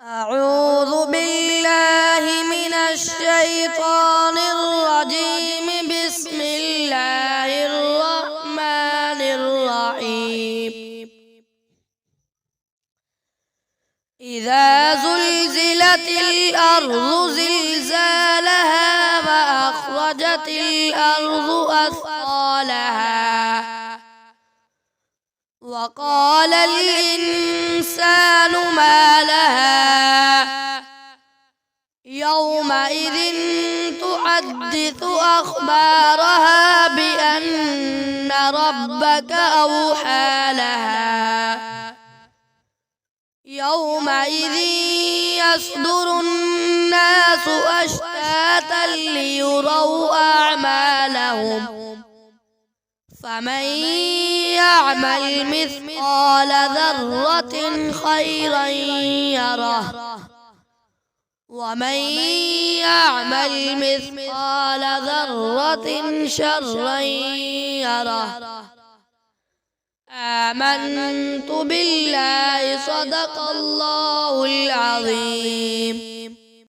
أعوذ بالله من الشيطان الرجيم. بسم الله الرحمن الرحيم. إذا زلزلت الأرض زلزالها وأخرجت الأرض أثقالها وقال الإنسان ما لها يومئذ تحدث أخبارها بأن ربك أوحى لها يومئذ يصدر الناس أشتاتا ليروا أعمالهم فمن يعمل مثقال ذرة خيرا يره ومن يعمل مثقال ذرة شرا يره. آمنت بالله. صدق الله العظيم.